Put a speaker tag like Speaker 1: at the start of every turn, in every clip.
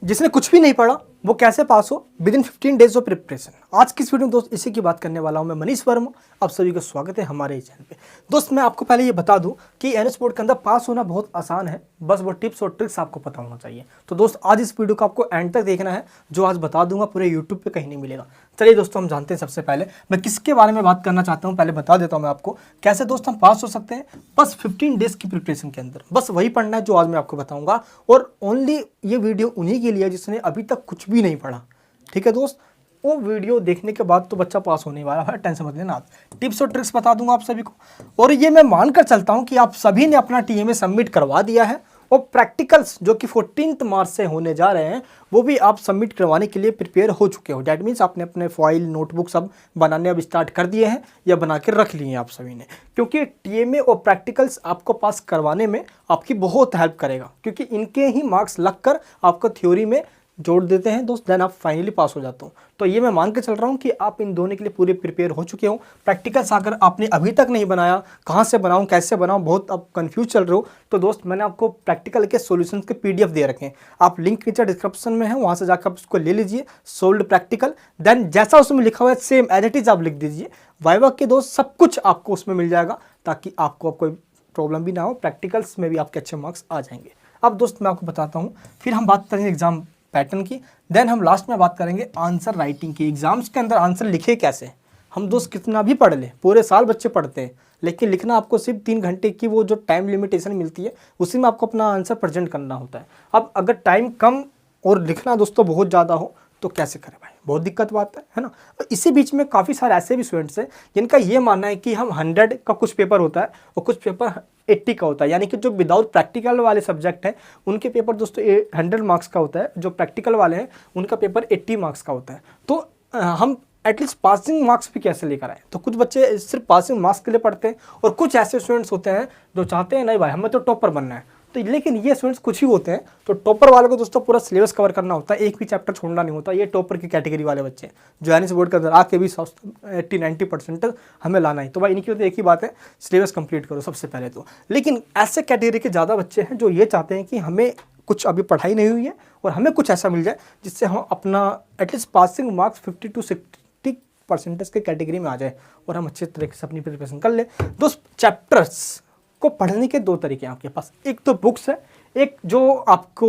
Speaker 1: जिसने कुछ भी नहीं पढ़ा वो कैसे पास हो with in 15 days of preparation. आज की इस वीडियो में दोस्त इसी की बात करने वाला हूं मैं, मनीष वर्मा। आप सभी का स्वागत है हमारे चैनल पे। दोस्त मैं आपको पहले ये बता दूं कि एनएस बोर्ड के अंदर पास होना बहुत आसान है, बस वो टिप्स और ट्रिक्स आपको पता होना चाहिए। तो दोस्त आज इस वीडियो को आपको एंड तक देखना है, जो आज बता दूंगा पूरे यूट्यूब पे कहीं नहीं मिलेगा। चलिए दोस्तों हम जानते हैं सबसे पहले मैं किसके बारे में बात करना चाहता हूँ। पहले बता देता हूँ मैं आपको कैसे दोस्त हम पास हो सकते हैं बस 15 डेज की प्रिपरेशन के अंदर। बस वही पढ़ना है जो आज मैं आपको बताऊंगा, और ओनली ये वीडियो उन्हीं के लिए जिसने अभी तक कुछ भी नहीं पढ़ा। ठीक है दोस्त, वो वीडियो देखने के बाद तो बच्चा पास होने वाला है, टेंशन मत लेना। आप टिप्स और ट्रिक्स बता दूंगा आप सभी को, और ये मैं मानकर चलता हूं कि आप सभी ने अपना टीएमए सबमिट करवा दिया है, और प्रैक्टिकल्स जो कि 14 मार्च से होने जा रहे हैं वो भी आप सबमिट करवाने के लिए प्रिपेयर हो चुके हो। डैट मीन्स आपने अपने फाइल नोटबुक सब बनाने अब स्टार्ट कर दिए हैं या बना के रख लिए हैं आप सभी ने, क्योंकि टीएमए और प्रैक्टिकल्स आपको पास करवाने में आपकी बहुत हेल्प करेगा, क्योंकि इनके ही मार्क्स लगकर आपको थ्योरी में जोड़ देते हैं दोस्त, देन आप फाइनली पास हो जाते हो। तो ये मैं मान के चल रहा हूँ कि आप इन दोनों के लिए पूरे प्रिपेयर हो चुके हो। प्रैक्टिकल्स अगर आपने अभी तक नहीं बनाया, कहाँ से बनाऊँ कैसे बनाऊँ, बहुत आप कंफ्यूज चल रहे हो, तो दोस्त मैंने आपको प्रैक्टिकल के सॉल्यूशंस के पीडीएफ दे रखे हैं। आप लिंक नीचे डिस्क्रिप्शन में है, वहाँ से जाकर आप उसको ले लीजिए, सोल्ड प्रैक्टिकल। देन जैसा उसमें लिखा हुआ है सेम एज इट इज आप लिख दीजिए। वाइवा के दोस्त सब कुछ आपको उसमें मिल जाएगा, ताकि आपको कोई प्रॉब्लम भी ना हो, प्रैक्टिकल्स में भी आपके अच्छे मार्क्स आ जाएंगे। अब दोस्त मैं आपको बताता हूँ, फिर हम बात करेंगे एग्जाम पैटर्न की, देन हम लास्ट में बात करेंगे आंसर राइटिंग की। एग्जाम्स के अंदर आंसर लिखे कैसे। हम दोस्त कितना भी पढ़ ले, पूरे साल बच्चे पढ़ते हैं, लेकिन लिखना आपको सिर्फ 3 घंटे की वो जो टाइम लिमिटेशन मिलती है उसी में आपको अपना आंसर प्रेजेंट करना होता है। अब अगर टाइम कम और लिखना दोस्तों बहुत ज़्यादा हो तो कैसे करें भाई, बहुत दिक्कत बात है ना। इसी बीच में काफ़ी सारे ऐसे भी स्टूडेंट्स हैं जिनका ये मानना है कि हम 100 का कुछ पेपर होता है और कुछ पेपर 80 का होता है, यानी कि जो विदाउट प्रैक्टिकल वाले सब्जेक्ट हैं उनके पेपर दोस्तों 100 मार्क्स का होता है, जो प्रैक्टिकल वाले हैं उनका पेपर 80 मार्क्स का होता है। तो हम एटलीस्ट पासिंग मार्क्स भी कैसे लेकर आए। तो कुछ बच्चे सिर्फ पासिंग मार्क्स के लिए पढ़ते हैं, और कुछ ऐसे स्टूडेंट्स होते हैं जो चाहते हैं नहीं भाई हमें तो टॉपर बनना है। तो लेकिन ये स्टूडेंट्स कुछ ही होते हैं, तो टॉपर वाले को दोस्तों पूरा सिलेबस कवर करना होता है, एक भी चैप्टर छोड़ना नहीं होता। ये टॉपर की कैटेगरी वाले बच्चे जो एनएस बोर्ड के अंदर आके भी 80-90% हमें लाना है। तो भाई इनकी तो एक ही बात है, सिलेबस कंप्लीट करो सबसे पहले तो। लेकिन ऐसे कैटेगरी के ज़्यादा बच्चे हैं जो ये चाहते हैं कि हमें कुछ अभी पढ़ाई नहीं हुई है और हमें कुछ ऐसा मिल जाए जिससे हम अपना एटलीस्ट पासिंग मार्क्स 50 to 60% के कैटेगरी में आ जाए और हम अच्छे तरीके से अपनी प्रिपरेशन कर ले। दोस्त चैप्टर्स को पढ़ने के 2 तरीके हैं आपके पास, एक तो बुक्स है, एक जो आपको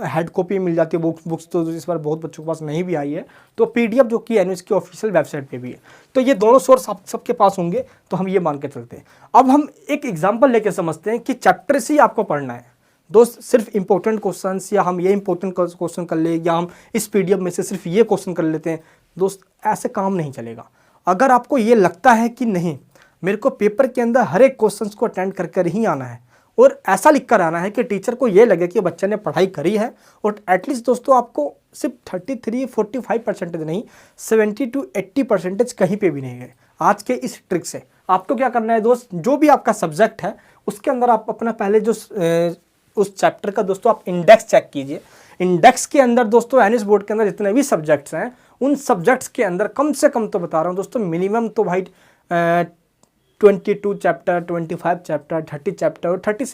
Speaker 1: हेड कॉपी मिल जाती है बुक्स तो इस बार बहुत बच्चों के पास नहीं भी आई है, तो पीडीएफ जो कि एनएस की ऑफिशियल वेबसाइट पे भी है। तो ये दोनों सोर्स आप सबके पास होंगे, तो हम ये मान के चलते हैं। अब हम एक एग्जाम्पल लेके समझते हैं कि चैप्टर से ही आपको पढ़ना है दोस्त, सिर्फ इंपॉर्टेंट क्वेश्चंस या हम ये इंपॉर्टेंट क्वेश्चन कर ले या हम इस पीडीएफ में से सिर्फ ये क्वेश्चन कर लेते हैं। दोस्त ऐसे काम नहीं चलेगा। अगर आपको ये लगता है कि नहीं मेरे को पेपर के अंदर हर एक क्वेश्चंस को अटेंड कर कर ही आना है और ऐसा लिख कर आना है कि टीचर को ये लगे कि बच्चे ने पढ़ाई करी है, और एटलीस्ट दोस्तों आपको सिर्फ 33-45% नहीं 70 to 80% कहीं पे भी नहीं गए आज के इस ट्रिक से। आपको क्या करना है दोस्त, जो भी आपका सब्जेक्ट है उसके अंदर आप अपना पहले जो उस चैप्टर का दोस्तों आप इंडेक्स चेक कीजिए। इंडेक्स के अंदर दोस्तों एनएस बोर्ड के अंदर जितने भी सब्जेक्ट्स हैं उन सब्जेक्ट्स के अंदर कम से कम तो बता रहा हूँ दोस्तों, मिनिमम तो भाई 22 चैप्टर, 25 चैप्टर, 30 चैप्टर, और 30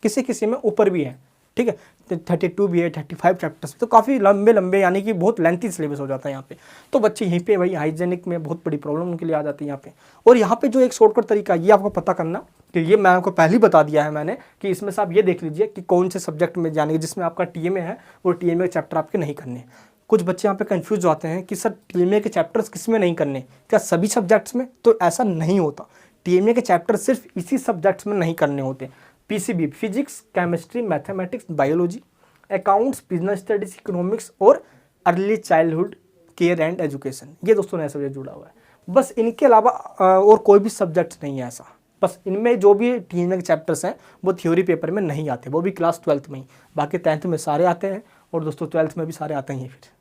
Speaker 1: से किसी में ऊपर भी है। ठीक है, 32 भी है, 35 चैप्टर्स, तो काफ़ी लंबे यानी कि बहुत लेंथी सिलेबस हो जाता है यहाँ पे। तो बच्चे यहीं पे भाई हाइजेनिक में बहुत बड़ी प्रॉब्लम उनके लिए आ जाती है यहाँ पे। और यहाँ पे जो एक शॉर्टकट तरीका ये आपको पता करना कि ये मैं आपको पहले ही बता दिया है मैंने कि इसमें से आप ये देख लीजिए कि कौन से सब्जेक्ट में जाने जिसमें आपका टीएमए है वो टीएमए के चैप्टर आपके नहीं करने। कुछ बच्चे यहाँ पे कंफ्यूज होते हैं कि सर टीएमए के चैप्टर्स किस में नहीं करने, क्या सभी सब्जेक्ट्स में? तो ऐसा नहीं होता। टीएमए के चैप्टर सिर्फ इसी सब्जेक्ट्स में नहीं करने होते। PCB physics, chemistry, mathematics, biology, accounts, business studies, economics और early childhood care and education, ये दोस्तों नया सब्जेक्ट जुड़ा हुआ है। बस इनके अलावा और कोई भी सब्जेक्ट नहीं है ऐसा। बस इनमें जो भी टीएमए के चैप्टर्स हैं वो थ्योरी पेपर में नहीं आते, वो भी क्लास 12th में ही। बाकी 10th में सारे आते हैं और दोस्तों 12th में भी सारे आते हैं फिर।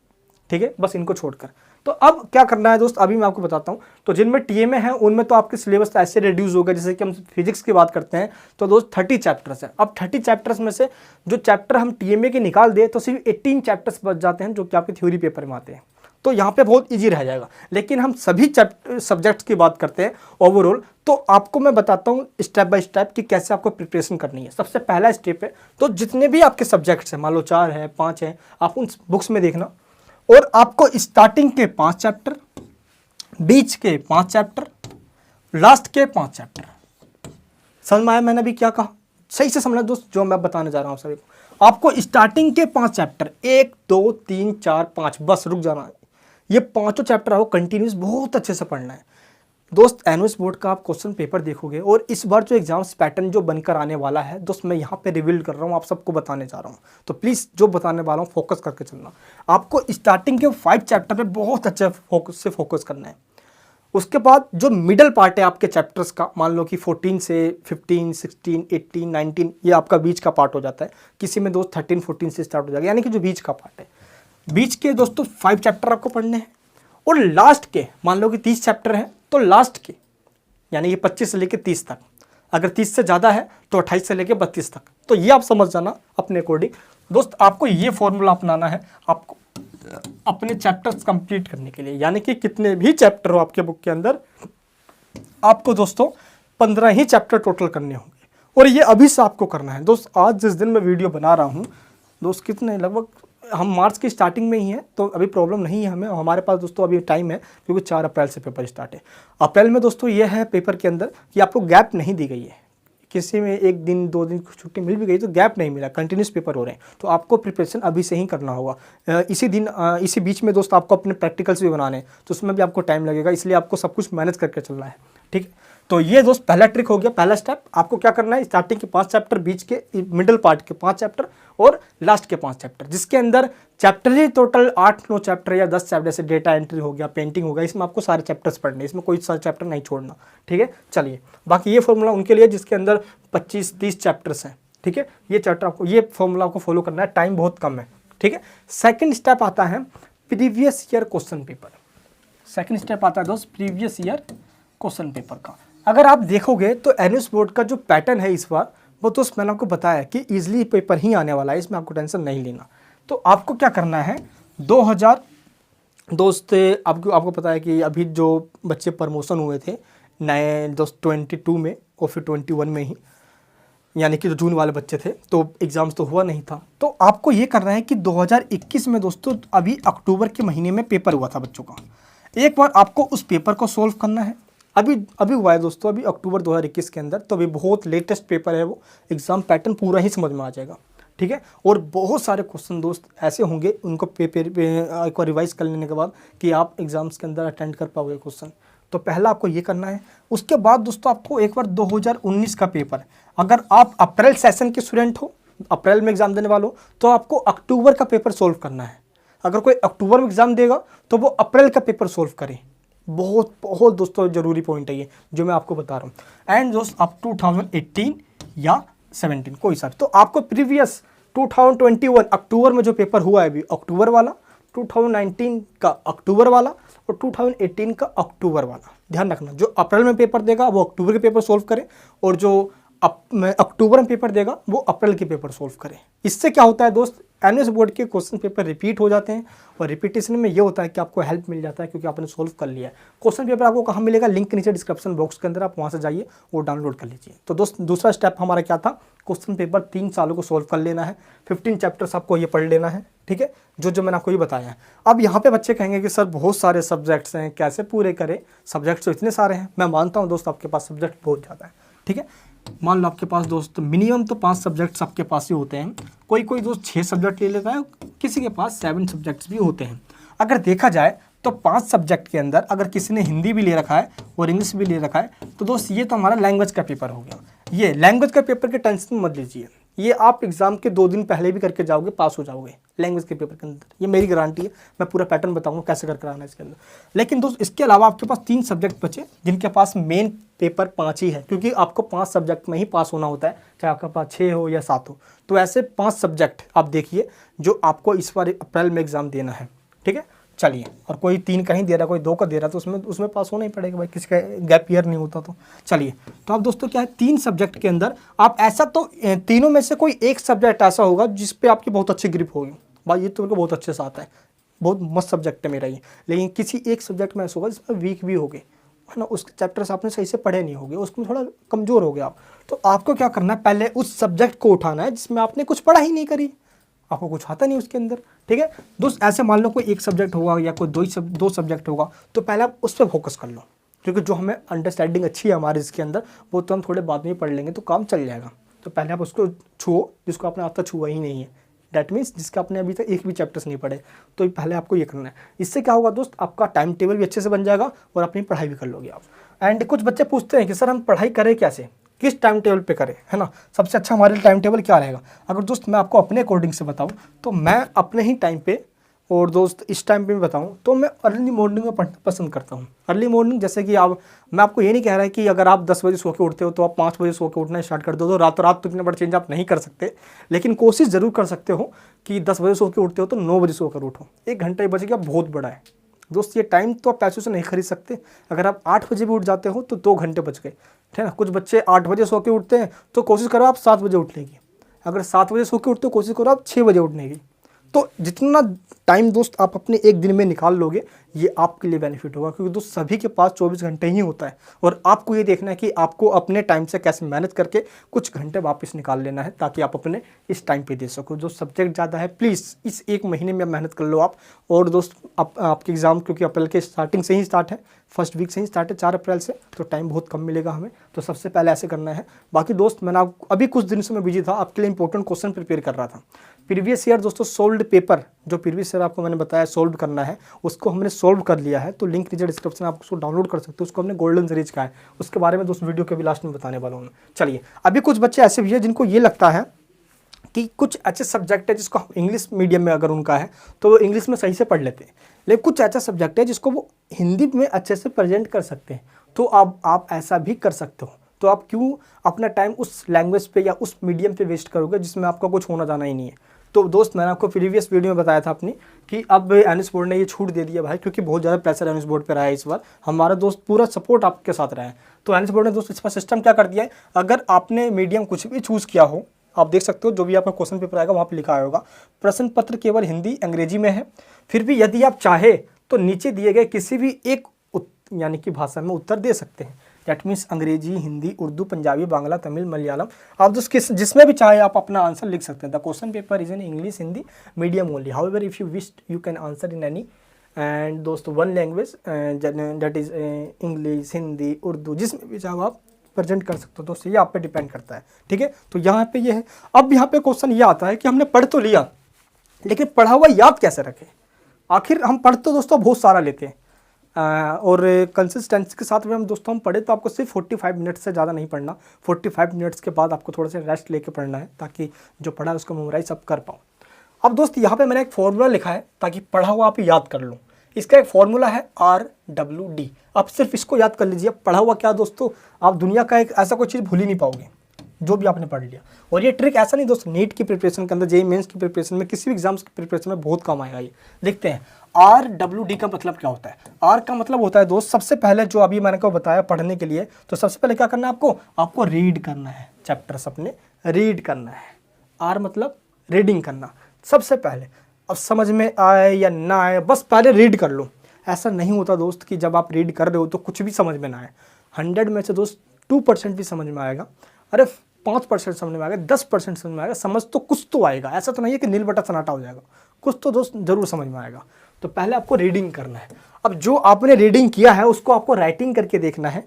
Speaker 1: ठीक है, बस इनको छोड़कर। तो अब क्या करना है दोस्त, अभी मैं आपको बताता हूँ। तो जिनमें टीएमए है उनमें तो आपके सिलेबस ऐसे रिड्यूस होगा, जैसे कि हम फिजिक्स की बात करते हैं तो दोस्त 30 चैप्टर्स हैं। अब 30 चैप्टर्स में से जो चैप्टर हम टीएमए के निकाल दें तो सिर्फ 18 चैप्टर्स बच जाते हैं जो कि आपके थ्योरी पेपर में आते हैं। तो यहाँ पे बहुत इजी रह जाएगा। लेकिन हम सभी सब्जेक्ट्स की बात करते हैं ओवरऑल, तो आपको मैं बताता हूँ स्टेप बाय स्टेप कि कैसे आपको प्रिपरेशन करनी है। सबसे पहला स्टेप है, तो जितने भी आपके सब्जेक्ट्स हैं, मान लो 4 है 5 है, आप उन बुक्स में देखना और आपको स्टार्टिंग के 5 चैप्टर, बीच के 5 चैप्टर, लास्ट के 5 चैप्टर। समझ में आया मैंने अभी क्या कहा? सही से समझना दोस्त, जो मैं बताने जा रहा हूँ सभी को। आपको स्टार्टिंग के 5 चैप्टर 1 2 3 4 5 बस रुक जाना है। ये पांचों चैप्टर आपको कंटिन्यूस बहुत अच्छे से पढ़ना है दोस्त। एनुअल बोर्ड का आप क्वेश्चन पेपर देखोगे और इस बार जो एग्जाम्स पैटर्न जो बनकर आने वाला है दोस्त, मैं यहाँ पे रिवील कर रहा हूँ, आप सबको बताने जा रहा हूँ। तो प्लीज़ जो बताने वाला हूँ फोकस करके चलना। आपको स्टार्टिंग के 5 चैप्टर पे बहुत अच्छे फोकस करना है। उसके बाद जो मिडल पार्ट है आपके चैप्टर्स का, मान लो कि 14 से 15 16 18 19, ये आपका बीच का पार्ट हो जाता है। किसी में दोस्त 13 14 से स्टार्ट हो जाएगा, यानी कि जो बीच का पार्ट है। बीच के दोस्तों 5 चैप्टर आपको पढ़ने हैं और लास्ट के मान लो कि 30 चैप्टर हैं, तो लास्ट के यानी ये 25 से लेके 30 तक, अगर 30 से ज़्यादा है तो 28 से लेके 32 तक। तो ये आप समझ जाना अपने अकॉर्डिंग दोस्त। आपको ये फॉर्मूला अपनाना है आपको अपने चैप्टर्स कंप्लीट करने के लिए, यानी कि कितने भी चैप्टर हो आपके बुक के अंदर, आपको दोस्तों 15 ही चैप्टर टोटल करने होंगे और ये अभी से आपको करना है दोस्त। आज जिस दिन मैं वीडियो बना रहा हूँ दोस्त, कितने लगभग हम मार्च की स्टार्टिंग में ही हैं, तो अभी प्रॉब्लम नहीं है हमें। हमारे पास दोस्तों अभी टाइम है, क्योंकि 4 अप्रैल से पेपर स्टार्ट है। अप्रैल में दोस्तों ये है पेपर के अंदर कि आपको गैप नहीं दी गई है। किसी में 1 दिन 2 दिन छुट्टी मिल भी गई तो गैप नहीं मिला, कंटिन्यूस पेपर हो रहे हैं। तो आपको प्रिपरेशन अभी से ही करना होगा। इसी बीच में दोस्त आपको अपने प्रैक्टिकल्स भी बनाने हैं, तो उसमें भी आपको टाइम लगेगा, इसलिए आपको सब कुछ मैनेज करके चलना है, ठीक है। तो ये दोस्त पहला ट्रिक हो गया, पहला स्टेप। आपको क्या करना है, स्टार्टिंग के 5 चैप्टर, बीच के मिडिल पार्ट के 5 चैप्टर और लास्ट के 5 चैप्टर, जिसके अंदर चैप्टर ही टोटल 8-9 चैप्टर या 10 चैप्टर, जैसे डेटा एंट्री हो गया, पेंटिंग हो गया, इसमें आपको सारे चैप्टर्स पढ़ने, इसमें कोई सा चैप्टर नहीं छोड़ना, ठीक है। चलिए, बाकी ये फॉर्मूला उनके लिए जिसके अंदर 25-30 चैप्टर्स हैं, ठीक है। ये चैप्टर आपको, ये फॉर्मूला आपको फॉलो करना है, टाइम बहुत कम है, ठीक है। सेकेंड स्टेप आता है previous year question paper. Second step आता है दोस्त प्रीवियस ईयर क्वेश्चन पेपर का। अगर आप देखोगे तो एनुअल बोर्ड का जो पैटर्न है इस बार, वो तो मैंने आपको बताया कि ईजिली पेपर ही आने वाला है, इसमें आपको टेंशन नहीं लेना। तो आपको क्या करना है, 2000 दोस्त आपको पता है कि अभी जो बच्चे प्रमोशन हुए थे नए दोस्त 22 में और फिर 21 में ही, यानी कि जो जून वाले बच्चे थे, तो एग्ज़ाम्स तो हुआ नहीं था। तो आपको ये करना है कि 2021 में दोस्तों अभी अक्टूबर के महीने में पेपर हुआ था बच्चों का, एक बार आपको उस पेपर को सोल्व करना है। अभी हुआ है दोस्तों, अभी अक्टूबर 2021 के अंदर, तो अभी बहुत लेटेस्ट पेपर है वो, एग्ज़ाम पैटर्न पूरा ही समझ में आ जाएगा, ठीक है। और बहुत सारे क्वेश्चन दोस्त ऐसे होंगे, उनको पेपर एक बार रिवाइज कर लेने के बाद कि आप एग्ज़ाम्स के अंदर अटेंड कर पाओगे क्वेश्चन। तो पहला आपको ये करना है। उसके बाद दोस्तों आपको एक बार 2019 का पेपर, अगर आप अप्रैल सेशन के स्टूडेंट हो, अप्रैल में एग्ज़ाम देने वाले हो, तो आपको अक्टूबर का पेपर सोल्व करना है। अगर कोई अक्टूबर में एग्ज़ाम देगा तो वो अप्रैल का पेपर सोल्व करे। बहुत बहुत दोस्तों ज़रूरी पॉइंट है ये जो मैं आपको बता रहा हूँ। एंड दोस्त आप 2018 या 17 कोई सा, तो आपको प्रीवियस 2021 अक्टूबर में जो पेपर हुआ है अभी, अक्टूबर वाला, 2019 का अक्टूबर वाला और 2018 का अक्टूबर वाला, ध्यान रखना। जो अप्रैल में पेपर देगा वो अक्टूबर के पेपर सोल्व करे, और जो अक्टूबर में पेपर देगा वो अप्रैल के पेपर सोल्व करे। इससे क्या होता है दोस्त, एनुअल बोर्ड के क्वेश्चन पेपर रिपीट हो जाते हैं, और रिपीटेशन में ये होता है कि आपको हेल्प मिल जाता है, क्योंकि आपने सोल्व कर लिया है। क्वेश्चन पेपर आपको कहाँ मिलेगा, लिंक नीचे डिस्क्रिप्शन बॉक्स के अंदर, आप वहाँ से जाइए वो डाउनलोड कर लीजिए। तो दोस्त दूसरा स्टेप हमारा क्या था, क्वेश्चन पेपर 3 सालों को सोल्व कर लेना है, 15 चैप्टर्स आपको ये पढ़ लेना है, ठीक है, जो मैंने आपको ये बताया है। अब यहाँ पे बच्चे कहेंगे कि सर बहुत सारे सब्जेक्ट्स हैं, कैसे पूरे करें, सब्जेक्ट्स तो इतने सारे हैं। मैं मानता हूँ दोस्त आपके पास सब्जेक्ट बहुत ज़्यादा है, ठीक है। मान लो आपके पास दोस्त मिनिमम तो 5 सब्जेक्ट्स आपके पास ही होते हैं, कोई दोस्त 6 सब्जेक्ट ले लेता है, किसी के पास 7 सब्जेक्ट्स भी होते हैं। अगर देखा जाए तो 5 सब्जेक्ट के अंदर अगर किसी ने हिंदी भी ले रखा है और इंग्लिश भी ले रखा है, तो दोस्त ये तो हमारा लैंग्वेज का पेपर हो गया। ये लैंग्वेज का पेपर के टेंशन मत लीजिए, ये आप एग्जाम के 2 दिन पहले भी करके जाओगे, पास हो जाओगे लैंग्वेज के पेपर के अंदर, ये मेरी गारंटी है। मैं पूरा पैटर्न बताऊंगा कैसे करके आना है इसके अंदर। लेकिन दोस्त इसके अलावा आपके पास 3 सब्जेक्ट बचे, जिनके पास मेन पेपर 5 ही है, क्योंकि आपको 5 सब्जेक्ट में ही पास होना होता है, चाहे आपके पास 6 हो या 7 हो। तो ऐसे 5 सब्जेक्ट आप देखिए जो आपको इस बार अप्रैल में एग्जाम देना है, ठीक है। चलिए, और कोई 3 कहीं दे रहा, कोई 2 का दे रहा, तो उसमें पास होना ही पड़ेगा भाई, किसी का गैप ईयर नहीं होता। तो चलिए, तो आप दोस्तों क्या है, 3 सब्जेक्ट के अंदर आप ऐसा तो तीनों में से कोई एक सब्जेक्ट ऐसा होगा जिस पे आपकी बहुत अच्छी ग्रिप होगी, भाई ये तो मेरे को बहुत अच्छे से आता है, बहुत मस्त सब्जेक्ट है मेरा ये, लेकिन किसी एक सब्जेक्ट में ऐसा होगा जिसमें वीक भी हो गए, है ना, उस चैप्टर्स आपने सही से पढ़े नहीं होंगे, उसमें थोड़ा कमज़ोर हो गया आप, तो आपको क्या करना है, पहले उस सब्जेक्ट को उठाना है जिसमें आपने कुछ पढ़ा ही नहीं करी, आपको कुछ आता नहीं उसके अंदर, ठीक है दोस्त। ऐसे मान लो कोई एक सब्जेक्ट होगा या कोई दो सब्जेक्ट होगा, तो पहले आप उस पर फोकस कर लो, क्योंकि जो हमें अंडरस्टैंडिंग अच्छी है हमारे इसके अंदर, वो तो हम थोड़े बाद में पढ़ लेंगे तो काम चल जाएगा। तो पहले आप उसको छुओ जिसको आपने आज तक छुआ ही नहीं है, डैट मीन्स जिसका आपने अभी तक एक भी चैप्टर्स नहीं पढ़े, तो पहले आपको ये करना है। इससे क्या होगा दोस्त, आपका टाइम टेबल भी अच्छे से बन जाएगा और अपनी पढ़ाई भी कर लोगे आप। एंड कुछ बच्चे पूछते हैं कि सर हम पढ़ाई करें कैसे, किस टाइम टेबल पे करें, है ना, सबसे अच्छा हमारे टाइम टेबल क्या रहेगा। अगर दोस्त मैं आपको अपने अकॉर्डिंग से बताऊं तो मैं अपने ही टाइम पे, और दोस्त इस टाइम पे बताऊं तो मैं अर्ली मॉर्निंग में पढ़ना पसंद करता हूं। अर्ली मॉर्निंग जैसे कि आप, मैं आपको ये नहीं कह रहा है कि अगर आप 10 बजे सो के उठते हो तो आप 5 बजे सो के उठना स्टार्ट कर दो, तो रातों रात तो इतना बड़ा चेंज आप नहीं कर सकते, लेकिन कोशिश ज़रूर कर सकते हो कि 10 बजे सो के उठते हो तो 9 बजे सो कर उठो। 1 घंटा ही बच गया, बहुत बड़ा है दोस्त। ये टाइम तो आप पैसों से नहीं खरीद सकते। अगर आप 8 बजे भी उठ जाते हो तो 2 घंटे बच गए, ठीक है ना। कुछ बच्चे 8 बजे सो के उठते हैं, तो कोशिश करो आप 7 बजे उठने की। अगर 7 बजे सो के उठते हो, कोशिश करो आप 6 बजे उठने की। तो जितना टाइम दोस्त आप अपने एक दिन में निकाल लोगे, ये आपके लिए बेनिफिट होगा, क्योंकि दोस्त सभी के पास 24 घंटे ही होता है, और आपको ये देखना है कि आपको अपने टाइम से कैसे मैनेज करके कुछ घंटे वापस निकाल लेना है, ताकि आप अपने इस टाइम पे दे सको। जो सब्जेक्ट ज़्यादा है, प्लीज़ इस 1 महीने में मेहनत कर लो आप। और दोस्त आपके एग्ज़ाम क्योंकि अप्रैल के स्टार्टिंग से ही स्टार्ट है, फर्स्ट वीक से ही स्टार्ट है 4 अप्रैल से, तो टाइम बहुत कम मिलेगा हमें, तो सबसे पहले ऐसे करना है। बाकी दोस्त मैंने अभी कुछ दिन से मैं बिजी था, आपके लिए इंपॉर्टेंट क्वेश्चन प्रिपेयर कर रहा था। प्रीवियस ईयर दोस्तों सोल्व्ड पेपर, जो प्रीवियस ईयर आपको मैंने बताया सोल्व करना है, उसको हमने सोल्व कर लिया है, तो लिंक नीचे डिस्क्रिप्शन में आप उसको डाउनलोड कर सकते हो। उसको हमने गोल्डन सीरीज का है, उसके बारे में दोस्त वीडियो के भी लास्ट में बताने वाला हूँ। चलिए, अभी कुछ बच्चे ऐसे भी हैं जिनको ये लगता है कि कुछ अच्छे सब्जेक्ट है जिसको इंग्लिश मीडियम में अगर उनका है तो वो इंग्लिश में सही से पढ़ लेते हैं, लेकिन कुछ ऐसा सब्जेक्ट है जिसको वो हिंदी में अच्छे से प्रेजेंट कर सकते हैं, तो आप ऐसा भी कर सकते हो। तो आप क्यों अपना टाइम उस लैंग्वेज पे या उस मीडियम पे वेस्ट करोगे जिसमें आपका कुछ होना जाना ही नहीं है। तो दोस्त मैंने आपको प्रीवियस वीडियो में बताया था अपनी कि अब एनएस बोर्ड ने ये छूट दे दिया भाई, क्योंकि बहुत ज़्यादा प्रेशर एनएस बोर्ड पे रहा है इस बार। हमारा दोस्त पूरा सपोर्ट आपके साथ रहा है। तो एनएस बोर्ड ने दोस्त इस बार सिस्टम क्या कर दिया है, अगर आपने मीडियम कुछ भी चूज़ किया हो, आप देख सकते हो जो भी आपका क्वेश्चन पेपर आएगा वहाँ पे लिखा होगा प्रश्न पत्र केवल हिंदी अंग्रेजी में है। फिर भी यदि आप चाहे तो नीचे दिए गए किसी भी एक यानी कि भाषा में उत्तर दे सकते हैं। दैट मीन्स अंग्रेजी, हिंदी, उर्दू, पंजाबी, बांग्ला, तमिल, मलयालम, आप जिसमें भी चाहे आप अपना आंसर लिख सकते हैं। The question paper is in English, Hindi medium only, however if you wish you can answer in any and दोस्तों 1 language that is English, Hindi, Urdu, जिसमें भी चाहो आप प्रेजेंट कर सकते हो। दोस्तों ये आप पे डिपेंड करता है, ठीक है। तो यहाँ पे ये है। अब यहाँ पे क्वेश्चन ये आता है कि हमने पढ़ तो लिया, लेकिन पढ़ा हुआ याद कैसे रखें। आखिर हम पढ़ तो दोस्तों बहुत सारा लेते हैं, और कंसिस्टेंसी के साथ में हम दोस्तों हम पढ़े तो आपको सिर्फ 45 मिनट्स से ज़्यादा नहीं पढ़ना। 45 मिनट्स के बाद आपको थोड़ा सा रेस्ट लेके पढ़ना है, ताकि जो पढ़ा है उसको मेमोराइज आप कर पाओ। अब दोस्त यहाँ पे मैंने एक फॉर्मूला लिखा है ताकि पढ़ा हुआ आप याद कर लो। इसका एक फॉर्मूला है RWD। आप सिर्फ इसको याद कर लीजिए। पढ़ा हुआ क्या दोस्तों, आप दुनिया का एक ऐसा कोई चीज़ भूल ही नहीं पाओगे जो भी आपने पढ़ लिया। और ये ट्रिक ऐसा नहीं दोस्त नीट की प्रिपरेशन के अंदर, जेईई मेंस की प्रिपरेशन में, किसी भी एग्जाम्स की प्रिपरेशन में बहुत काम आएगा ये। देखते हैं RWD का मतलब क्या होता है। R का मतलब होता है दोस्त, सबसे पहले जो अभी मैंने को बताया पढ़ने के लिए, तो सबसे पहले क्या करना है आपको रीड करना है, चैप्टर्स अपने रीड करना है। R मतलब रीडिंग करना सबसे पहले। अब समझ में आए या ना आए, बस पहले रीड कर लो। ऐसा नहीं होता दोस्त कि जब आप रीड कर रहे हो तो कुछ भी समझ में ना आए। 100 में से दोस्त 2% भी समझ में आएगा, अरे 5% समझ में आएगा, 10% समझ में आएगा, समझ तो कुछ तो आएगा। ऐसा तो नहीं है कि नील बटा सन्नाटा हो जाएगा, कुछ तो दोस्त जरूर समझ में आएगा। तो पहले आपको रीडिंग करना है। अब जो आपने रीडिंग किया है उसको आपको राइटिंग करके देखना है,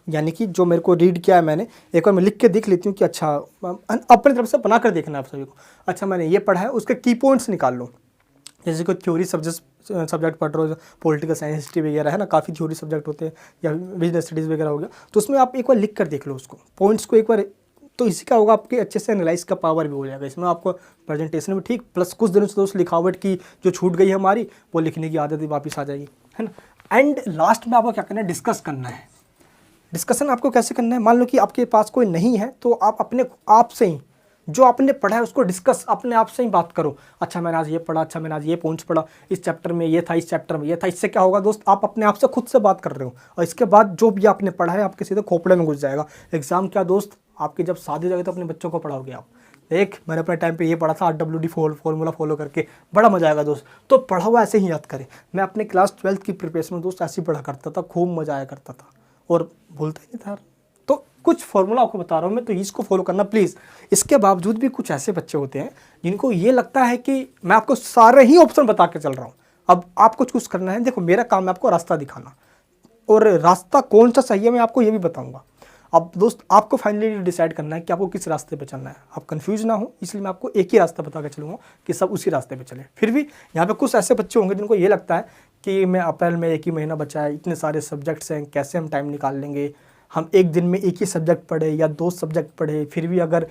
Speaker 1: यानी कि जो मेरे को रीड किया है मैंने, एक बार मैं लिख के देख लेती हूँ कि अच्छा, अपनी तरफ से बनाकर देखना है आप सभी को। अच्छा मैंने ये पढ़ा है, उसके की पॉइंट्स निकाल लो। जैसे कोई थ्योरी सब्जेक्ट पढ़ रहे हो, पॉलिटिकल साइंस, हिस्ट्री वगैरह है ना, काफ़ी थ्योरी सब्जेक्ट होते हैं, या बिजनेस स्टडीज़ वगैरह हो गया, तो उसमें आप एक बार लिख कर देख लो उसको, पॉइंट्स को एक बार। तो इसी का होगा आपके अच्छे से एनालाइज का पावर भी हो जाएगा इसमें। आपको प्रेजेंटेशन भी ठीक, प्लस कुछ दिनों से दोस्त लिखावट की जो छूट गई है हमारी, वो लिखने की आदत भी वापस आ जाएगी, है ना। एंड लास्ट में आपको क्या करना है, डिस्कस करना है। डिस्कशन आपको कैसे करना है, मान लो कि आपके पास कोई नहीं है तो आप अपने आप से ही जो आपने पढ़ा है उसको डिस्कस अपने आप से ही बात करो। अच्छा मैंने आज ये पढ़ा, अच्छा मैंने आज ये पॉइंट्स पढ़ा, इस चैप्टर में ये था, इस चैप्टर में ये था। इससे क्या होगा दोस्त, आप अपने आप से खुद से बात कर रहे हो, और इसके बाद जो भी आपने पढ़ा है आपके सीधे खोपड़े में घुस जाएगा। एग्जाम क्या दोस्त, आपकी जब शादी हो जाएगी तो अपने बच्चों को पढ़ाओगे आप, एक मैंने अपने टाइम पे ये पढ़ा था RWD फॉर्मूला फॉलो करके, बड़ा मजा आएगा दोस्त। तो पढ़ा हुआ ऐसे ही याद करें। मैं अपने क्लास 12th की प्रिपरेशन में दोस्त ऐसे ही पढ़ा करता था, खूब मजा आया करता था और भूलता ही नहीं था। तो कुछ फॉर्मूला आपको बता रहा हूँ मैं, तो इसको फॉलो करना प्लीज़। इसके बावजूद भी कुछ ऐसे बच्चे होते हैं जिनको ये लगता है कि मैं आपको सारे ही ऑप्शन बता के चल रहा हूँ, अब आपको चूज़ करना है। देखो मेरा काम है आपको रास्ता दिखाना, और रास्ता कौन सा सही है मैं आपको ये भी बताऊंगा। अब दोस्त आपको फाइनली डिसाइड करना है कि आपको किस रास्ते पे चलना है, आप कंफ्यूज ना हो, इसलिए मैं आपको एक ही रास्ता बता के चलूँगा कि सब उसी रास्ते पे चले। फिर भी यहाँ पे कुछ ऐसे बच्चे होंगे जिनको ये लगता है कि मैं अप्रैल में 1 ही महीना बचा है, इतने सारे सब्जेक्ट्स हैं, कैसे हम टाइम निकाल लेंगे, हम एक दिन में एक ही सब्जेक्ट पढ़े या 2 सब्जेक्ट पढ़े, फिर भी अगर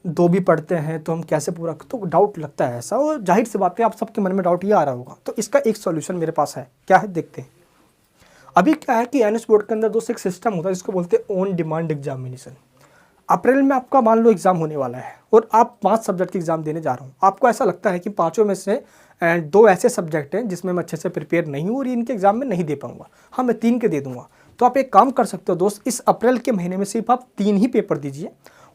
Speaker 1: 2 भी पढ़ते हैं तो हम कैसे पूरा, तो डाउट लगता है ऐसा। और जाहिर सी बात है आप सबके मन में डाउट ये आ रहा होगा। तो इसका एक सॉल्यूशन मेरे पास है, क्या है देखते हैं। अभी क्या है कि एनएस बोर्ड के अंदर दोस्त एक सिस्टम होता है जिसको बोलते हैं ऑन डिमांड एग्जामिनेशन। अप्रैल में आपका मान लो एग्जाम होने वाला है और आप 5 सब्जेक्ट की एग्जाम देने जा रहा हूँ। आपको ऐसा लगता है कि 5 में से 2 ऐसे सब्जेक्ट हैं जिसमें मैं अच्छे से प्रिपेयर नहीं हूँ और इनके एग्जाम में नहीं दे पाऊंगा, हाँ मैं 3 के दे दूंगा। तो आप एक काम कर सकते हो दोस्त, इस अप्रैल के महीने में सिर्फ आप 3 ही पेपर दीजिए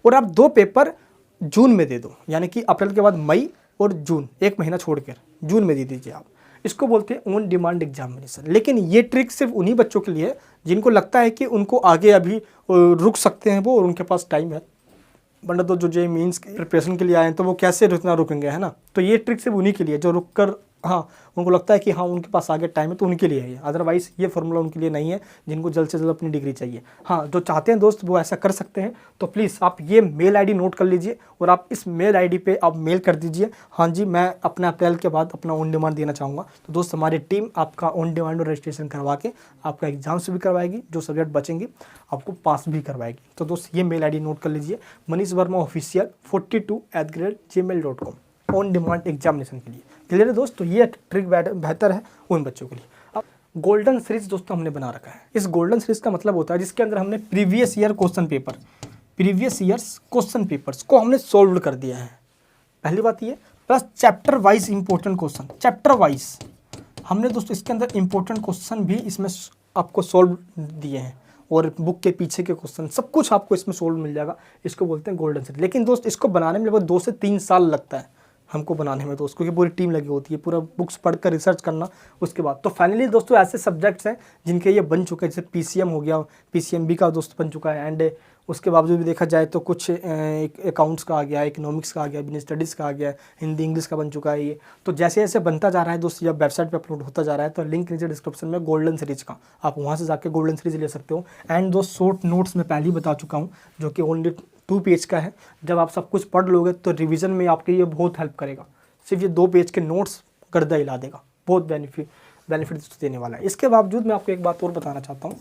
Speaker 1: और आप 2 पेपर जून में दे दो, यानी कि अप्रैल के बाद मई और जून, 1 महीना छोड़कर जून में दे दीजिए आप। इसको बोलते हैं ऑन डिमांड एग्जामिनेशन। लेकिन ये ट्रिक सिर्फ उन्हीं बच्चों के लिए है जिनको लगता है कि उनको आगे अभी रुक सकते हैं वो और उनके पास टाइम है, वरना तो जो जे मीन्स प्रिपरेशन के लिए आए हैं तो वो कैसे इतना रुकेंगे, है ना। तो ये ट्रिक सिर्फ उन्हीं के लिए जो रुक कर, हाँ उनको लगता है कि हाँ उनके पास आगे टाइम है तो उनके लिए है ये, अदरवाइज़ ये फॉर्मूला उनके लिए नहीं है जिनको जल्द से जल्द अपनी डिग्री चाहिए। हाँ जो चाहते हैं दोस्त वो ऐसा कर सकते हैं। तो प्लीज़ आप ये मेल आईडी नोट कर लीजिए और आप इस मेल आईडी पे आप मेल कर दीजिए, हाँ जी मैं अपना अप्रैल के बाद अपना ऑन डिमांड देना चाहूँगा। तो दोस्त हमारी टीम आपका ऑन डिमांड और रजिस्ट्रेशन करवा के आपका एग्जाम्स भी करवाएगी, जो सब्जेक्ट बचेंगे आपको पास भी करवाएगी। तो दोस्त ये मेल आई नोट कर लीजिए, Manish Verma official 42@gmail.com, on demand examination के लिए। क्लियर है दोस्त। तो ये ट्रिक बेहतर है उन बच्चों के लिए। अब गोल्डन सीरीज दोस्तों हमने बना रखा है। इस गोल्डन सीरीज का मतलब होता है जिसके अंदर हमने प्रीवियस ईयर क्वेश्चन पेपर्स को हमने सोल्व कर दिया है, पहली बात ये। Plus chapter wise important question, chapter wise हमने दोस्तों इसके अंदर इंपॉर्टेंट क्वेश्चन भी इसमें आपको सोल्व दिए हैं और बुक के पीछे के क्वेश्चन सब कुछ आपको इसमें सोल्व मिल जाएगा। इसको बोलते हैं गोल्डन सीरीज। लेकिन दोस्त इसको बनाने में लगभग 2 से 3 साल लगता है हमको बनाने में दोस्त, क्योंकि पूरी टीम लगी होती है, पूरा बुक्स पढ़कर रिसर्च करना उसके बाद। तो फाइनली दोस्तों ऐसे सब्जेक्ट्स हैं जिनके ये बन चुके हैं, जैसे पीसीएम हो गया, पीसीएमबी का दोस्त बन चुका है, एंड उसके बावजूद भी देखा जाए तो कुछ अकाउंट्स का आ गया, इकोनॉमिक्स का आ गया, बिजनेस स्टडीज़ का आ गया, हिंदी इंग्लिश का बन चुका है ये। तो जैसे जैसे बनता जा रहा है दोस्त, जब वेबसाइट पे अपलोड होता जा रहा है तो लिंक नीचे डिस्क्रिप्शन में गोल्डन सीरीज का, आप वहाँ से जाकर गोल्डन सीरीज ले सकते हो। एंड दोस्त शॉर्ट नोट्स मैं पहले ही बता चुका हूँ जो कि ओनली 2 पेज का है। जब आप सब कुछ पढ़ लोगे तो रिविज़न में आपके ये बहुत हेल्प करेगा। सिर्फ ये 2 पेज के नोट्स गर्दा हिला देगा, बहुत बेनिफिट देने वाला है। इसके बावजूद मैं आपको एक बात और बताना चाहता हूँ।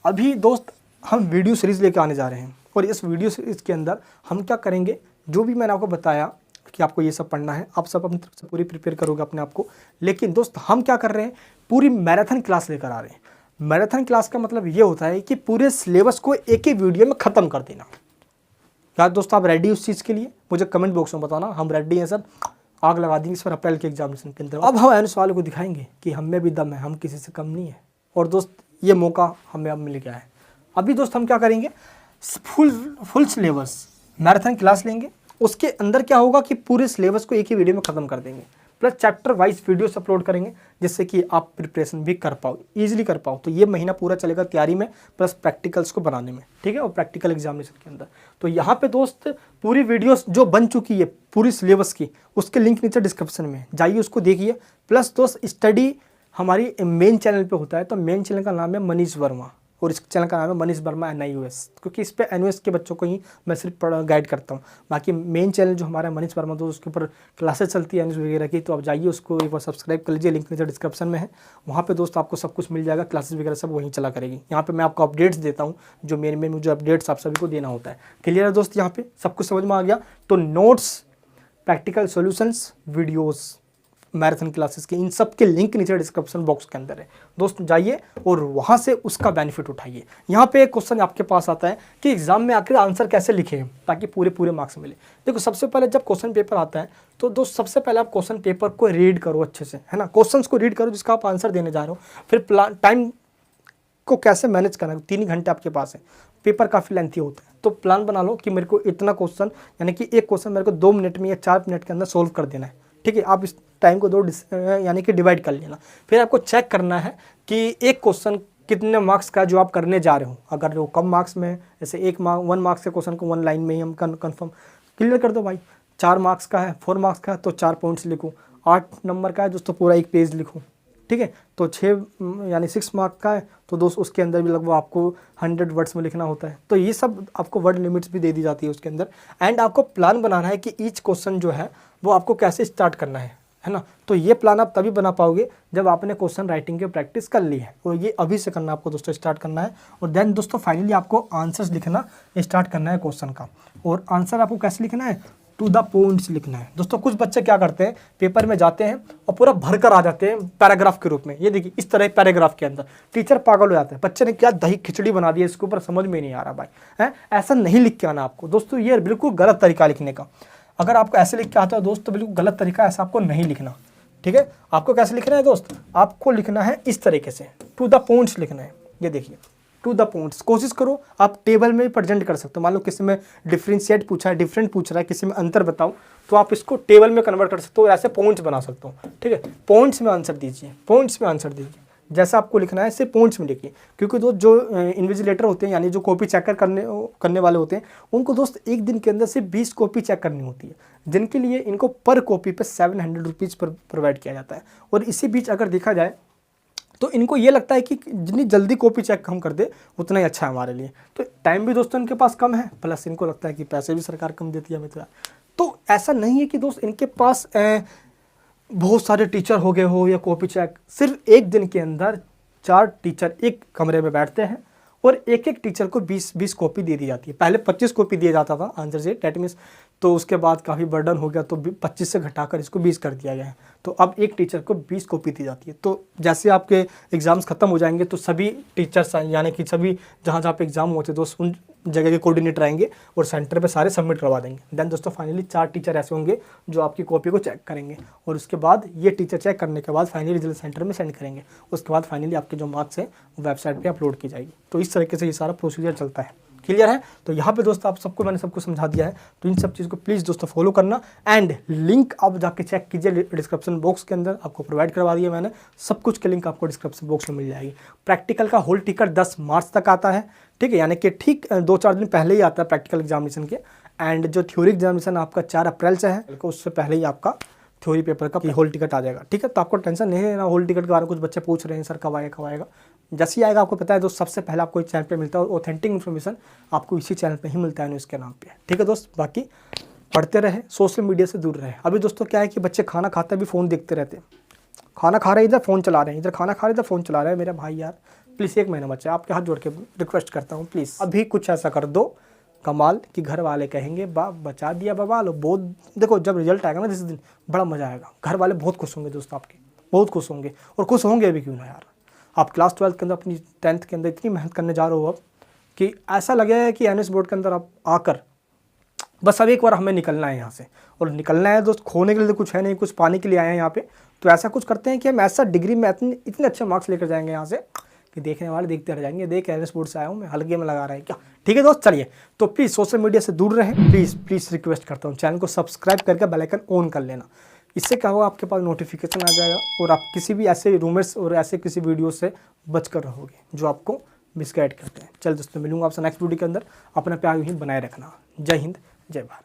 Speaker 1: अभी दोस्त हम वीडियो सीरीज़ लेकर आने जा रहे हैं और इस वीडियो सीरीज़ के अंदर हम क्या करेंगे, जो भी मैंने आपको बताया कि आपको ये सब पढ़ना है, आप सब अपनी तरफ से पूरी प्रिपेयर करोगे अपने आप को। लेकिन दोस्त हम क्या कर रहे हैं, पूरी मैराथन क्लास लेकर आ रहे हैं। मैराथन क्लास का मतलब ये होता है कि पूरे सिलेबस को एक ही वीडियो में ख़त्म कर देना। क्या दोस्त आप रेडी उस चीज़ के लिए? मुझे कमेंट बॉक्स में बताना, हम रेडी हैं सर, आग लगा देंगे इस पर अप्रैल के एग्जामिनेशन के अंदर। अब हम एनएस वालों को दिखाएंगे कि हम में भी दम है, हम किसी से कम नहीं है। और दोस्त ये मौका हमें अब मिल गया है। अभी दोस्त हम क्या करेंगे, फुल सिलेबस मैराथन क्लास लेंगे। उसके अंदर क्या होगा कि पूरे सिलेबस को एक ही वीडियो में ख़त्म कर देंगे, plus chapter wise videos upload करेंगे जिससे कि आप प्रिपरेशन भी कर पाओ, ईजिली कर पाओ। तो ये महीना पूरा चलेगा तैयारी में प्लस प्रैक्टिकल्स को बनाने में, ठीक है, और प्रैक्टिकल एग्जामिनेशन के अंदर। तो यहाँ पे दोस्त पूरी वीडियोस जो बन चुकी है पूरी सिलेबस की, उसके लिंक नीचे डिस्क्रिप्शन में जाइए, उसको देखिए। प्लस दोस्त स्टडी हमारी मेन चैनल पे होता है, तो मेन चैनल का नाम है मनीष वर्मा और इस चैनल का नाम है मनीष वर्मा NIOS, क्योंकि इस पे NIOS के बच्चों को ही मैं सिर्फ गाइड करता हूँ। बाकी मेन चैनल जो हमारा मनीष वर्मा, तो उसके ऊपर क्लासेस चलती है NIOS वगैरह की, तो आप जाइए उसको एक बार सब्सक्राइब कर लीजिए, लिंक नीचे डिस्क्रिप्शन में है। वहाँ पे दोस्त आपको सब कुछ मिल जाएगा, क्लासेस वगैरह सब वहीं चला करेगी। यहाँ पे मैं आपको अपडेट्स देता हूँ, जो मेन मुझे अपडेट्स आप सभी को देना होता है। क्लियर है दोस्त, यहाँ पे सब कुछ समझ में आ गया। तो notes, practical solutions, videos, marathon classes के, इन सब के लिंक नीचे डिस्क्रिप्शन बॉक्स के अंदर है। दोस्त जाइए और वहाँ से उसका बेनिफिट उठाइए। यहाँ पे एक क्वेश्चन आपके पास आता है कि एग्जाम में आखिर आंसर कैसे लिखें ताकि पूरे मार्क्स मिले। देखो सबसे पहले जब क्वेश्चन पेपर आता है तो दोस्त सबसे पहले आप क्वेश्चन पेपर को रीड करो अच्छे से, है ना, क्वेश्चंस को रीड करो जिसका आप आंसर देने जा रहे हो। फिर टाइम को कैसे मैनेज करना है, 3 घंटे आपके पास है, पेपर काफ़ी लेंथी होता है। तो प्लान बना लो कि मेरे को इतना क्वेश्चन, यानी कि एक क्वेश्चन मेरे को 2 मिनट में या 4 मिनट के अंदर सोल्व कर देना है। ठीक है, आप इस टाइम को यानी कि डिवाइड कर लेना। फिर आपको चेक करना है कि एक क्वेश्चन कितने मार्क्स का जो आप करने जा रहे हो। अगर वो कम मार्क्स में, जैसे 1 मार्क्स के क्वेश्चन को 1 लाइन में ही हम कन्फर्म क्लियर कर दो भाई। 4 मार्क्स का है, 4 मार्क्स का है तो 4 पॉइंट्स लिखो। 8 नंबर का है दोस्तों पूरा 1 पेज लिखो। ठीक है, तो 6 यानी 6 मार्क का है तो दोस्त उसके अंदर भी लगभग आपको 100 वर्ड्स में लिखना होता है। तो ये सब आपको वर्ड लिमिट्स भी दे दी जाती है उसके अंदर। एंड आपको प्लान बनाना है कि ईच क्वेश्चन जो है वो आपको कैसे स्टार्ट करना है ना। तो ये प्लान आप तभी बना पाओगे जब आपने क्वेश्चन राइटिंग की प्रैक्टिस कर ली है। और ये अभी से करना आपको दोस्तों स्टार्ट करना है। और देन दोस्तों फाइनली आपको आंसर्स लिखना स्टार्ट करना है क्वेश्चन का। और आंसर आपको कैसे लिखना है, टू द पॉइंट्स लिखना है। दोस्तों कुछ बच्चे क्या करते हैं, पेपर में जाते हैं और पूरा भरकर आ जाते हैं पैराग्राफ के रूप में। ये देखिए इस तरह पैराग्राफ के अंदर टीचर पागल हो जाते हैं, बच्चे ने क्या दही खिचड़ी बना दी है, इसके ऊपर समझ में नहीं आ रहा भाई है। ऐसा नहीं लिख के आना आपको दोस्तों, ये बिल्कुल गलत तरीका लिखने का। अगर आपको ऐसे लिख के आता है दोस्त तो बिल्कुल गलत तरीका, ऐसा आपको नहीं लिखना। ठीक है, आपको कैसे लिखना है दोस्त, आपको लिखना है इस तरीके से, टू द पॉइंट्स लिखना है। ये देखिए टू द पॉइंट्स। कोशिश करो आप टेबल में भी प्रेजेंट कर सकते हो। मान लो किसी में डिफरेंशिएट पूछा है, डिफरेंट पूछ रहा है, किसी में अंतर बताओ, तो आप इसको टेबल में कन्वर्ट कर सकते हो और ऐसे पॉइंट्स बना सकते हो। ठीक है, पॉइंट्स में आंसर दीजिए, पॉइंट्स में आंसर दीजिए। जैसा आपको लिखना है सिर्फ पॉइंट्स में लिखिए, क्योंकि दोस्त जो इन्विजिलेटर होते हैं यानी जो कॉपी चेकर करने वाले होते हैं, उनको दोस्त एक दिन के अंदर सिर्फ 20 कॉपी चेक करनी होती है, जिनके लिए इनको पर कॉपी पे 700 रुपीज़ पर प्रोवाइड किया जाता है। और इसी बीच अगर देखा जाए तो इनको ये लगता है कि जितनी जल्दी कॉपी चेक हम कर दे उतना ही अच्छा है हमारे लिए। तो टाइम भी दोस्तों इनके पास कम है, प्लस इनको लगता है कि पैसे भी सरकार कम देती है हमें। तो ऐसा नहीं है कि दोस्त इनके पास बहुत सारे टीचर हो गए हो या कॉपी चेक। सिर्फ एक दिन के अंदर 4 टीचर एक कमरे में बैठते हैं और एक एक टीचर को 20 कॉपी दे दी जाती है। पहले 25 कॉपी दिया जाता था आंसर से, डेट मीन्स, तो उसके बाद काफ़ी बर्डन हो गया तो 25 से घटाकर इसको 20 कर दिया गया है। तो अब एक टीचर को 20 कॉपी दी जाती है। तो जैसे आपके एग्ज़ाम्स खत्म हो जाएंगे तो सभी टीचर्स यानी कि सभी जहाँ जहाँ पे एग्ज़ाम होते हैं दोस्त उन जगह के कोऑर्डिनेटर आएंगे और सेंटर पे सारे सबमिट करवा देंगे। देन दोस्तों फाइनली 4 टीचर ऐसे होंगे जो आपकी कॉपी को चेक करेंगे और उसके बाद ये टीचर चेक करने के बाद फाइनली रिजल्ट सेंटर में सेंड करेंगे। उसके बाद फाइनली आपके जो मार्क्स हैं वो वेबसाइट पे अपलोड की जाएगी। तो इस तरीके से ये सारा प्रोसीजर चलता है। क्लियर है? तो यहाँ पे दोस्तों आप सबको मैंने सबको समझा दिया है। तो इन सब चीज़ को प्लीज़ दोस्तों फॉलो करना। एंड लिंक आप जाके चेक कीजिए डिस्क्रिप्शन बॉक्स के अंदर, आपको प्रोवाइड करवा दिया मैंने। सब कुछ के लिंक आपको डिस्क्रिप्शन बॉक्स में मिल जाएगी। प्रैक्टिकल का होल टिकट 10 मार्च तक आता है। ठीक है, यानी कि ठीक 2-4 दिन पहले ही आता है प्रैक्टिकल एग्जामिनेशन के। एंड जो थ्योरी एग्जामिनेशन आपका 4 अप्रैल से है, उससे पहले ही आपका थ्योरी पेपर का होल टिकट आ जाएगा। ठीक है, तो आपको टेंशन नहीं लेना होल टिकट के बारे में। कुछ बच्चे पूछ रहे हैं सर कब आएगा कब आएगा। जैसे ही आएगा आपको पता है दोस्त, सबसे पहले आपको इस चैनल पे मिलता है और ऑथेंटिक इन्फॉर्मेशन आपको इसी चैनल पे ही मिलता है न्यूज़ के नाम पे। ठीक है दोस्त, बाकी पढ़ते रहे, सोशल मीडिया से दूर रहे। अभी दोस्तों क्या है कि बच्चे खाना खाते भी फ़ोन देखते रहते हैं। खाना खा रहे हैं इधर फ़ोन चला रहे हैं, इधर खाना खा रहे इधर फ़ोन चला रहे हैं। मेरे भाई यार प्लीज़, 1 महीना बच्चा आपके हाथ जोड़ के रिक्वेस्ट करता हूँ, प्लीज़ अभी कुछ ऐसा कर दो कमाल कि घर वाले कहेंगे बाप बचा दिया बाबा लो। बहुत देखो जब रिजल्ट आएगा ना जिस दिन, बड़ा मज़ा आएगा। घर वाले बहुत खुश होंगे दोस्त, आपके बहुत खुश होंगे। और खुश होंगे अभी क्यों ना यार, आप क्लास 12 के अंदर अपनी 10th के अंदर इतनी मेहनत करने जा रहे हो अब कि ऐसा लगेगा कि एनएस बोर्ड के अंदर आप आकर बस अब एक बार हमें निकलना है यहाँ से। और निकलना है दोस्त, खोने के लिए तो कुछ है नहीं, कुछ पाने के लिए आए हैं यहाँ पे। तो ऐसा कुछ करते हैं कि हम ऐसा डिग्री में इतने अच्छे मार्क्स लेकर जाएंगे यहाँ से कि देखने वाले देखते रह जाएंगे, देख एनएस बोर्ड से आया हूँ मैं, हल्के में लगा रहा है क्या। ठीक है दोस्त, चलिए तो प्लीज़ सोशल मीडिया से दूर रहें। प्लीज़ रिक्वेस्ट करता हूँ, चैनल को सब्सक्राइब करके बेल आइकन ऑन कर लेना। इससे क्या होगा, आपके पास नोटिफिकेशन आ जाएगा और आप किसी भी ऐसे रूमर्स और ऐसे किसी वीडियो से बचकर रहोगे जो आपको मिसगाइड करते हैं। चल दोस्तों, मिलूंगा आपसे नेक्स्ट वीडियो के अंदर। अपना प्यार यूँ ही बनाए रखना। जय हिंद, जय भारत।